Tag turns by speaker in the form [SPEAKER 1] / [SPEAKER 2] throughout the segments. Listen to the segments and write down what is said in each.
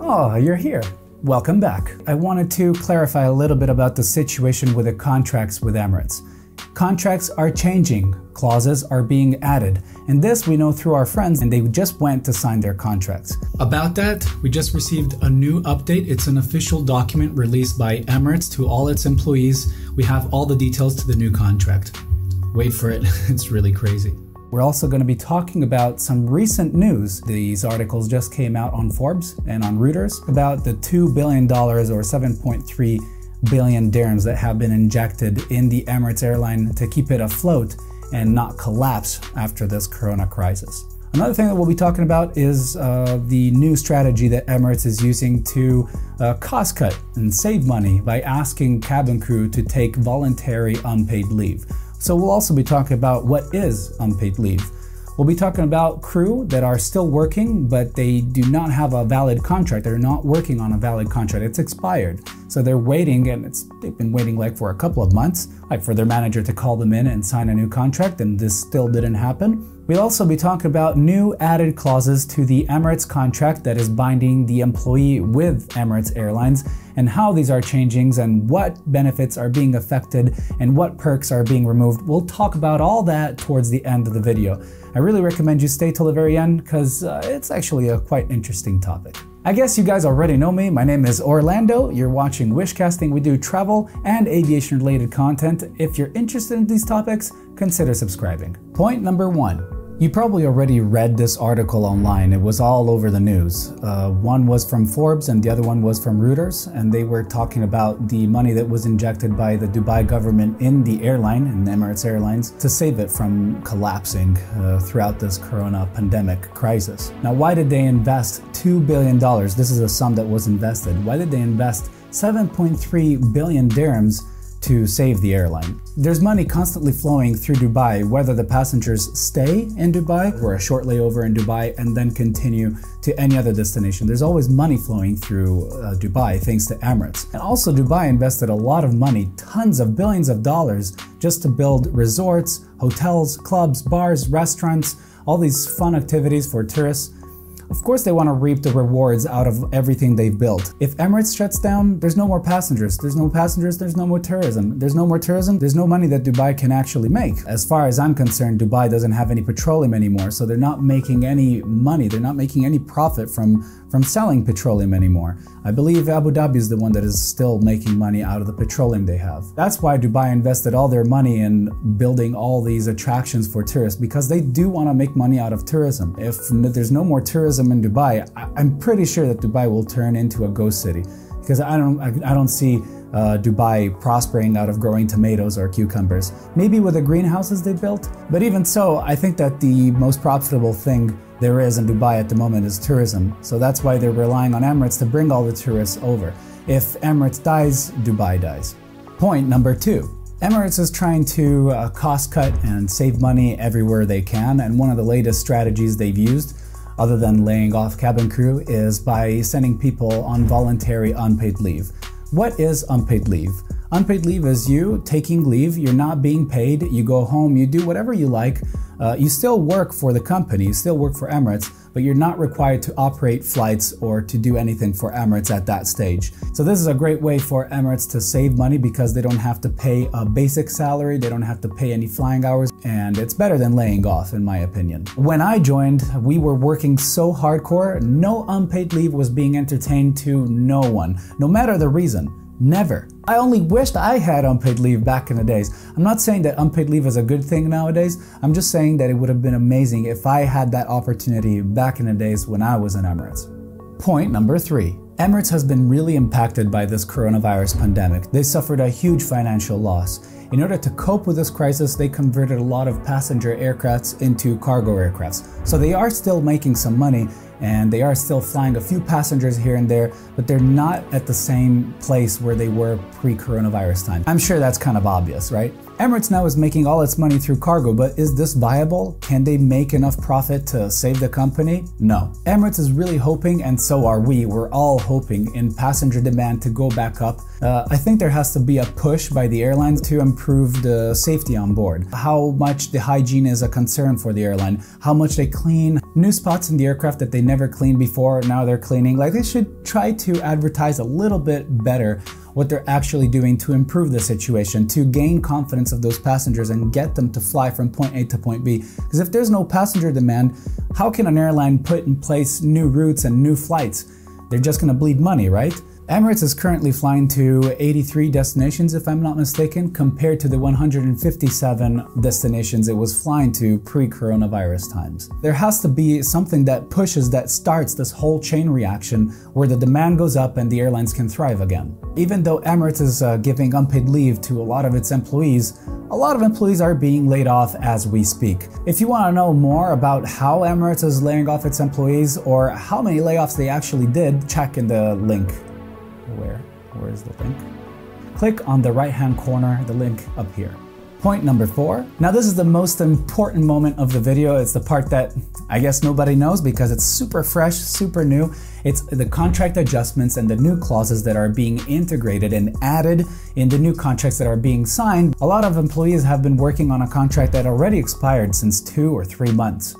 [SPEAKER 1] Oh, you're here. Welcome back. I wanted to clarify a little bit about the situation with the contracts with Emirates. Contracts are changing, clauses are being added, and this we know through our friends, and they just went to sign their contracts. About that, we just received a new update. It's an official document released by Emirates to all its employees. We have all the details to the new contract. Wait for it, it's really crazy. We're also going to be talking about some recent news. These articles just came out on Forbes and on Reuters about the $2 billion or 7.3 billion dirhams that have been injected in the Emirates airline to keep it afloat and not collapse after this corona crisis. Another thing that we'll be talking about is the new strategy that Emirates is using to cost cut and save money by asking cabin crew to take voluntary unpaid leave. So we'll also be talking about what is unpaid leave. We'll be talking about crew that are still working, but they do not have a valid contract. They're not working on a valid contract. It's expired. So they're waiting, and they've been waiting like for a couple of months, like for their manager to call them in and sign a new contract, and this still didn't happen. We'll also be talking about new added clauses to the Emirates contract that is binding the employee with Emirates Airlines, and how these are changing and what benefits are being affected and what perks are being removed. We'll talk about all that towards the end of the video. I really recommend you stay till the very end because it's actually a quite interesting topic. I guess you guys already know me. My name is Orlando. You're watching Wishcasting. We do travel and aviation related content. If you're interested in these topics, consider subscribing. Point number 1. You probably already read this article online. It was all over the news. One was from Forbes and the other one was from Reuters, and they were talking about the money that was injected by the Dubai government in the airline, in Emirates Airlines, to save it from collapsing throughout this corona pandemic crisis. Now, why did they invest $2 billion? This is a sum that was invested. Why did they invest 7.3 billion dirhams to save the airline? There's money constantly flowing through Dubai, whether the passengers stay in Dubai or a short layover in Dubai and then continue to any other destination. There's always money flowing through Dubai thanks to Emirates. And also Dubai invested a lot of money, tons of billions of dollars, just to build resorts, hotels, clubs, bars, restaurants, all these fun activities for tourists. Of course they want to reap the rewards out of everything they've built. If Emirates shuts down, there's no more passengers. There's no passengers, there's no more tourism. There's no more tourism, there's no money that Dubai can actually make. As far as I'm concerned, Dubai doesn't have any petroleum anymore, so they're not making any money. They're not making any profit from selling petroleum anymore. I believe Abu Dhabi is the one that is still making money out of the petroleum they have. That's why Dubai invested all their money in building all these attractions for tourists, because they do want to make money out of tourism. If there's no more tourism in Dubai, I'm pretty sure that Dubai will turn into a ghost city, because I don't see Dubai prospering out of growing tomatoes or cucumbers. Maybe with the greenhouses they built, but even so, I think that the most profitable thing there is in Dubai at the moment is tourism. So that's why they're relying on Emirates to bring all the tourists over. If Emirates dies, Dubai dies. Point number 2. Emirates is trying to cost cut and save money everywhere they can, and one of the latest strategies they've used, other than laying off cabin crew, is by sending people on voluntary unpaid leave. What is unpaid leave? Unpaid leave is you taking leave, you're not being paid, you go home, you do whatever you like. You still work for the company, you still work for Emirates, but you're not required to operate flights or to do anything for Emirates at that stage. So this is a great way for Emirates to save money because they don't have to pay a basic salary, they don't have to pay any flying hours, and it's better than laying off in my opinion. When I joined, we were working so hardcore, no unpaid leave was being entertained to no one, no matter the reason. Never. I only wished I had unpaid leave back in the days. I'm not saying that unpaid leave is a good thing nowadays. I'm just saying that it would have been amazing if I had that opportunity back in the days when I was in Emirates. Point number 3. Emirates has been really impacted by this coronavirus pandemic. They suffered a huge financial loss. In order to cope with this crisis, they converted a lot of passenger aircrafts into cargo aircrafts. So they are still making some money, and they are still flying a few passengers here and there, but they're not at the same place where they were pre-coronavirus time. I'm sure that's kind of obvious, right? Emirates now is making all its money through cargo, but is this viable? Can they make enough profit to save the company? No. Emirates is really hoping, and so are we, we're all hoping in passenger demand to go back up. I think there has to be a push by the airlines to improve the safety on board. How much the hygiene is a concern for the airline, how much they clean, new spots in the aircraft that they never cleaned before, now they're cleaning. Like, they should try to advertise a little bit better what they're actually doing to improve the situation, to gain confidence of those passengers and get them to fly from point A to point B. Because if there's no passenger demand, how can an airline put in place new routes and new flights? They're just gonna bleed money, right? Emirates is currently flying to 83 destinations, if I'm not mistaken, compared to the 157 destinations it was flying to pre-coronavirus times. There has to be something that pushes, that starts this whole chain reaction where the demand goes up and the airlines can thrive again. Even though Emirates is giving unpaid leave to a lot of its employees, a lot of employees are being laid off as we speak. If you want to know more about how Emirates is laying off its employees or how many layoffs they actually did, check in the link. Where is the link? Click on the right-hand corner, the link up here. Point number 4. Now this is the most important moment of the video. It's the part that I guess nobody knows because it's super fresh, super new. It's the contract adjustments and the new clauses that are being integrated and added in the new contracts that are being signed. A lot of employees have been working on a contract that already expired since 2 or 3 months.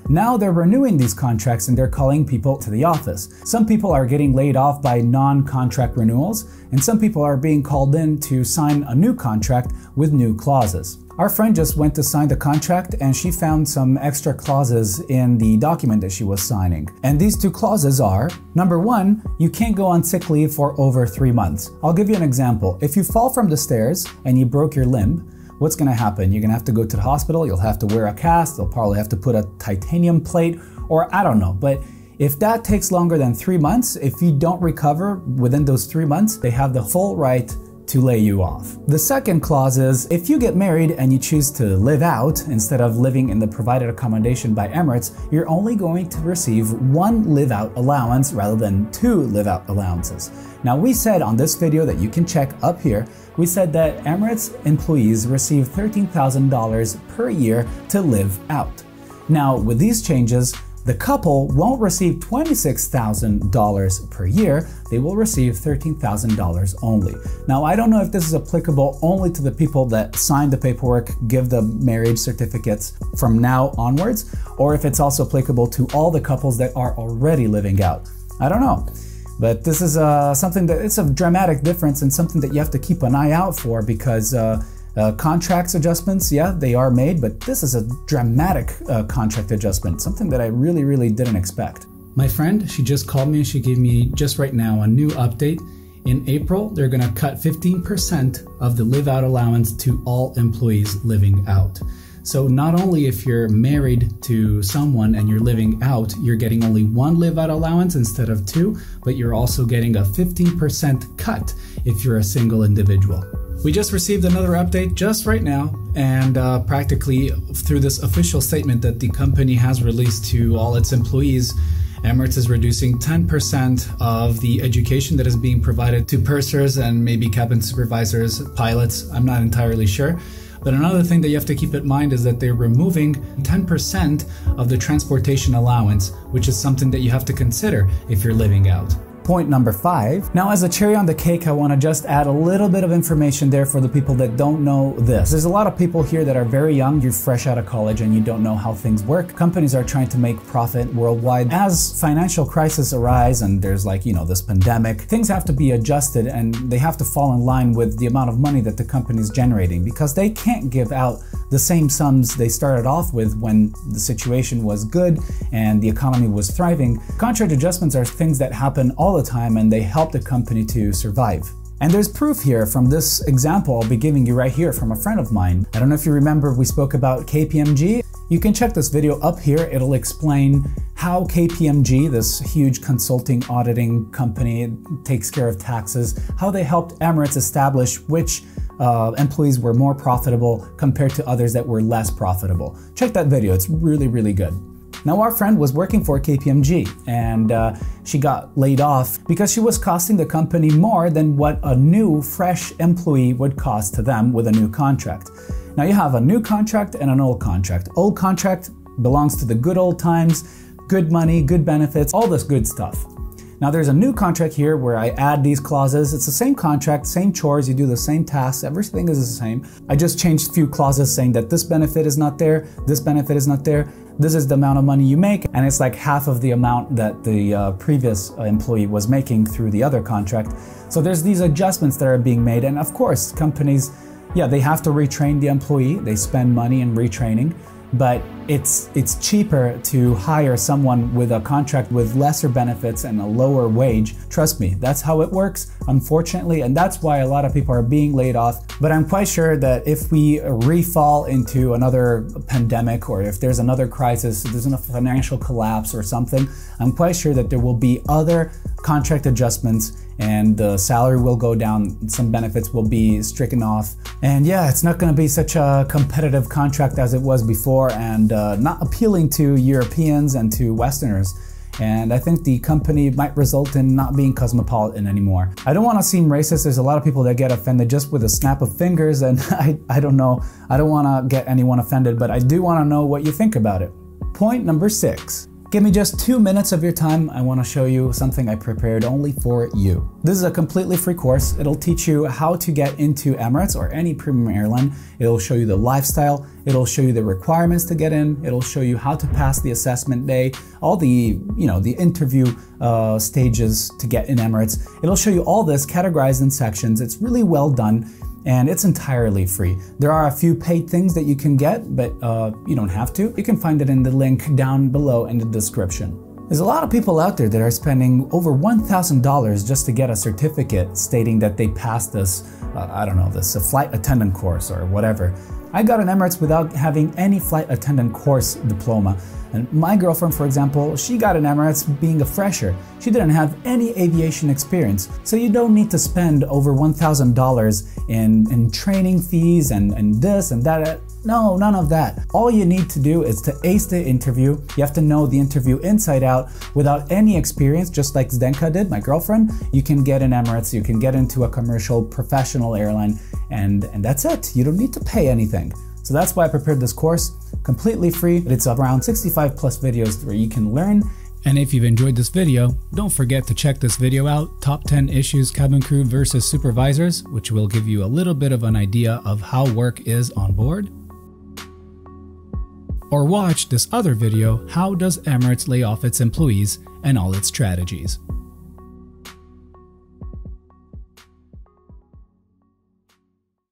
[SPEAKER 1] Now they're renewing these contracts and they're calling people to the office. Some people are getting laid off by non-contract renewals, and some people are being called in to sign a new contract with new clauses. Our friend just went to sign the contract and she found some extra clauses in the document that she was signing. And these 2 clauses are, number 1, you can't go on sick leave for over 3 months. I'll give you an example. If you fall from the stairs and you broke your limb, what's gonna happen? You're gonna have to go to the hospital, you'll have to wear a cast, they'll probably have to put a titanium plate, or I don't know. But if that takes longer than 3 months, if you don't recover within those 3 months, they have the full right to lay you off. The second clause is, if you get married and you choose to live out instead of living in the provided accommodation by Emirates, you're only going to receive 1 live-out allowance rather than 2 live-out allowances. Now, we said on this video that you can check up here, we said that Emirates employees receive $13,000 per year to live out. Now, with these changes, the couple won't receive $26,000 per year, they will receive $13,000 only. Now, I don't know if this is applicable only to the people that sign the paperwork, give the marriage certificates from now onwards, or if it's also applicable to all the couples that are already living out. I don't know. But this is something that, it's a dramatic difference and something that you have to keep an eye out for because contracts adjustments, yeah, they are made, but this is a dramatic contract adjustment, something that I really didn't expect. My friend, she just called me and she gave me just right now a new update. In April, they're gonna cut 15% of the live-out allowance to all employees living out. So not only if you're married to someone and you're living out, you're getting only 1 live-out allowance instead of 2, but you're also getting a 15% cut if you're a single individual. We just received another update just right now, and practically through this official statement that the company has released to all its employees, Emirates is reducing 10% of the education that is being provided to pursers and maybe cabin supervisors, pilots, I'm not entirely sure. But another thing that you have to keep in mind is that they're removing 10% of the transportation allowance, which is something that you have to consider if you're living out. Point number 5. Now, as a cherry on the cake, I want to just add a little bit of information there for the people that don't know this. There's a lot of people here that are very young, you're fresh out of college and you don't know how things work. Companies are trying to make profit worldwide. As financial crises arise and there's like, you know, this pandemic, things have to be adjusted and they have to fall in line with the amount of money that the company is generating because they can't give out the same sums they started off with when the situation was good and the economy was thriving. Contract adjustments are things that happen all the time and they help the company to survive. And there's proof here from this example I'll be giving you right here from a friend of mine. I don't know if you remember we spoke about KPMG. You can check this video up here. It'll explain how KPMG, this huge consulting auditing company, takes care of taxes, how they helped Emirates establish which employees were more profitable compared to others that were less profitable. Check that video, it's really good. Now, our friend was working for KPMG and she got laid off because she was costing the company more than what a new, fresh employee would cost to them with a new contract. Now, you have a new contract and an old contract. Old contract belongs to the good old times, good money, good benefits, all this good stuff. Now, there's a new contract here where I add these clauses. It's the same contract, same chores, you do the same tasks, everything is the same. I just changed a few clauses saying that this benefit is not there, this benefit is not there. this is the amount of money you make, and it's like half of the amount that the previous employee was making through the other contract. So there's these adjustments that are being made, and of course companies, yeah, they have to retrain the employee, they spend money in retraining, but it's cheaper to hire someone with a contract with lesser benefits and a lower wage. Trust me, that's how it works, unfortunately, and that's why a lot of people are being laid off. But I'm quite sure that if we refall into another pandemic, or if there's another crisis, there's a financial collapse or something, I'm quite sure that there will be other contract adjustments and the salary will go down, some benefits will be stricken off. And yeah, it's not going to be such a competitive contract as it was before, and not appealing to Europeans and to Westerners. And I think the company might result in not being cosmopolitan anymore. I don't want to seem racist. There's a lot of people that get offended just with a snap of fingers, and I don't know. I don't want to get anyone offended, but I do want to know what you think about it. Point number 6. Give me just 2 minutes of your time. I want to show you something I prepared only for you. This is a completely free course. It'll teach you how to get into Emirates or any premium airline. It'll show you the lifestyle. It'll show you the requirements to get in. It'll show you how to pass the assessment day, all the, the interview stages to get in Emirates. It'll show you all this categorized in sections. It's really well done. And it's entirely free. There are a few paid things that you can get, but you don't have to. You can find it in the link down below in the description. There's a lot of people out there that are spending over $1,000 just to get a certificate stating that they passed this, a flight attendant course or whatever. I got an Emirates without having any flight attendant course diploma. And my girlfriend, for example, she got an Emirates being a fresher. She didn't have any aviation experience. So you don't need to spend over $1,000 in training fees and this and that. No, none of that. All you need to do is to ace the interview. You have to know the interview inside out. Without any experience, just like Zdenka did, my girlfriend, you can get an Emirates, you can get into a commercial, professional airline, and that's it. You don't need to pay anything. So that's why I prepared this course, completely free. It's around 65 plus videos where you can learn. And if you've enjoyed this video, don't forget to check this video out, Top 10 Issues Cabin Crew versus Supervisors, which will give you a little bit of an idea of how work is on board. Or watch this other video, How Does Emirates Lay Off Its Employees and All Its Strategies.